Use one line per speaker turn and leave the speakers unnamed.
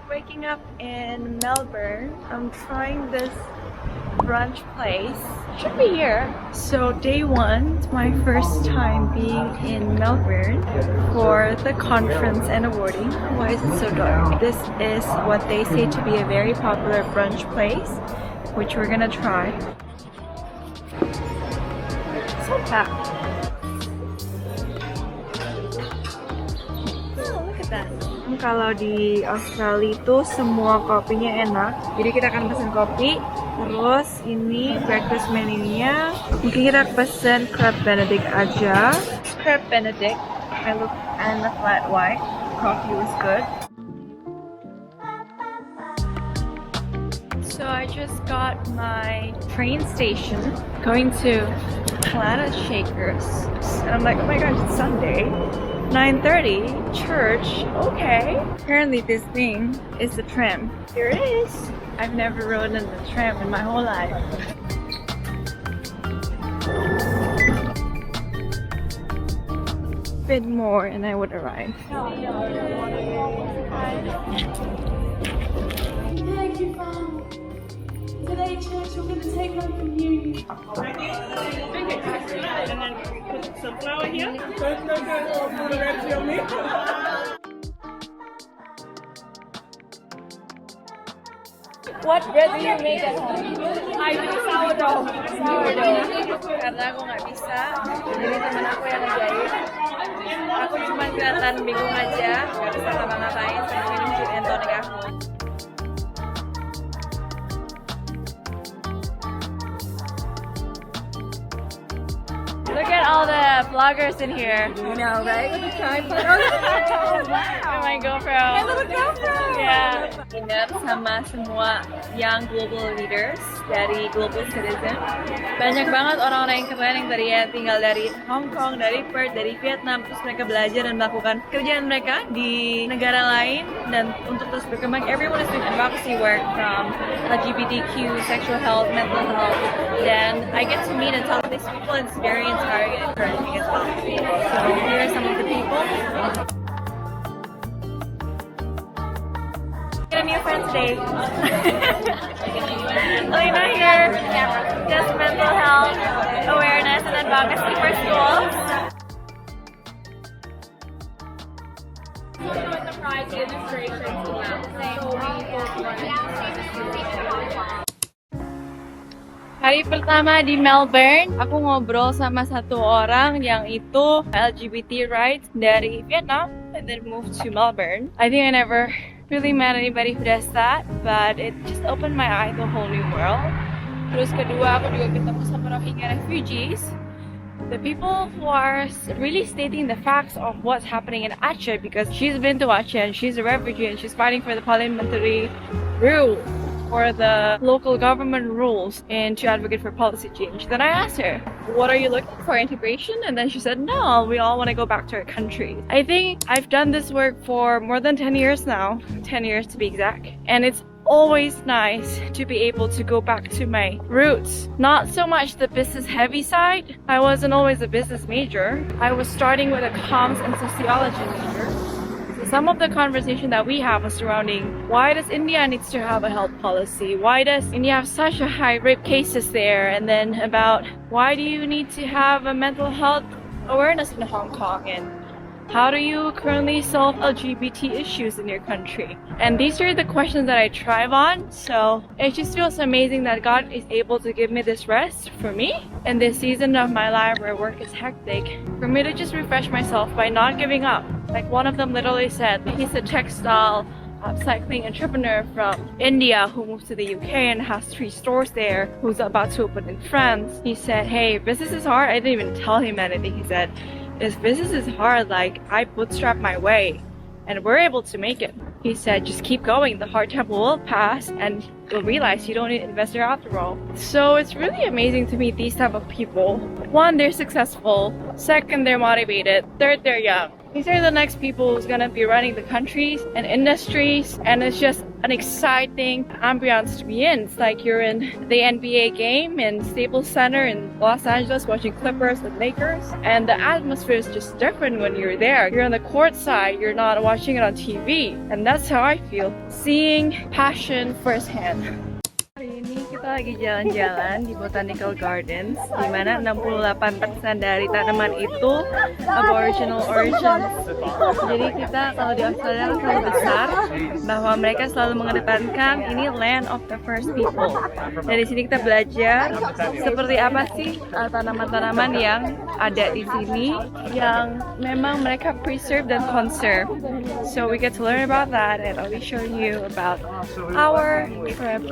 Waking up in Melbourne, I'm trying this brunch place. Should be here. So day one, it's my first time being in Melbourne for the conference and awarding. Why is it so dark? This is what they say to be a very popular brunch place, which we're gonna try. So packed. Oh, look at that. Kalau di Australia itu semua kopinya enak, jadi kita akan pesen kopi. Terus ini breakfast menu-nya, mungkin kita pesen crab benedict aja. Crab benedict, and the flat white. Coffee was good. So I just got my train station, going to Planet Shakers, and I'm like, oh my gosh, it's Sunday. 9:30, church, okay. Apparently this thing is the tram. Here it is. I've never ridden in the tram in my whole life. A bit more and I would arrive.
Thank you, Mom. Today, church, we're going to take one from you.
And then put some flour here. Put the rest on me.
What bread do you make at home? I do sourdough. Karena aku nggak bisa, jadi teman aku yang ngerjain. Aku cuma kelihatan bingung aja, nggak bisa ngapa-ngapain, saya minum gin and tonic aku. Look at all the vloggers in here. You know, right? With the tripod. Oh, wow. My GoPro. My little GoPro. Yeah. Dinner sama semua Young Global Leaders dari Global Citizen. Banyak banget orang-orang yang keren yang tadinya tinggal dari Hong Kong, dari Perth, dari Vietnam. Terus mereka belajar dan melakukan kerjaan mereka di negara lain. Dan untuk terus berkembang, everyone is doing advocacy work from LGBTQ, sexual health, mental health. Dan I get to meet and talk to these people and experience very encouraging as well. So here are some of the people. Get a new friend today. Elena here. Just mental health awareness and advocacy for schools. The prize illustration Hari pertama di Melbourne, aku ngobrol sama satu orang yang itu LGBT rights dari Vietnam and then moved to Melbourne. I think I never really met anybody who does that, but it just opened my eye to a whole new world. Terus kedua, aku juga ketemu sama Rohingya refugees. The people who are really stating the facts of what's happening in Aceh, because she's been to Aceh and she's a refugee and she's fighting for the parliamentary rule, for the local government rules, and to advocate for policy change. Then I asked her, what are you looking for, integration? And then she said, no, we all want to go back to our country. I think I've done this work for more than 10 years now, 10 years to be exact. And it's always nice to be able to go back to my roots. Not so much the business heavy side. I wasn't always a business major. I was starting with a comms and sociology major. Some of the conversation that we have was surrounding why does India needs to have a health policy? Why does India have such a high rape cases there? And then about why do you need to have a mental health awareness in Hong Kong? And how do you currently solve LGBT issues in your country? And these are the questions that I thrive on. So it just feels amazing that God is able to give me this rest for me in this season of my life where work is hectic, for me to just refresh myself by not giving up. Like one of them literally said, he's a textile upcycling entrepreneur from India who moved to the UK and has 3 stores there, who's about to open in France. He said, hey, business is hard. I didn't even tell him anything. He said, this business is hard, like I bootstrap my way and we're able to make it. He said, just keep going, the hard time will pass and you'll realize you don't need an investor after all. So it's really amazing to meet these type of people. One, they're successful. Second, they're motivated. Third, they're young. These are the next people who's gonna be running the countries and industries, and it's just an exciting ambiance to be in. It's like you're in the NBA game in Staples Center in Los Angeles watching Clippers and Lakers, and the atmosphere is just different when you're there. You're on the court side, you're not watching it on TV, and that's how I feel, seeing passion firsthand. Hari ini kita lagi jalan-jalan di Botanical Gardens, di mana 68% dari tanaman itu Aboriginal origins. Jadi kita kalau di Australia selalu besar bahwa mereka selalu mengedepankan ini land of the first people. Dari sini kita belajar seperti apa sih tanaman-tanaman yang ada di sini yang memang mereka preserve dan conserve. So we get to learn about that, and I'll be showing you about our trip.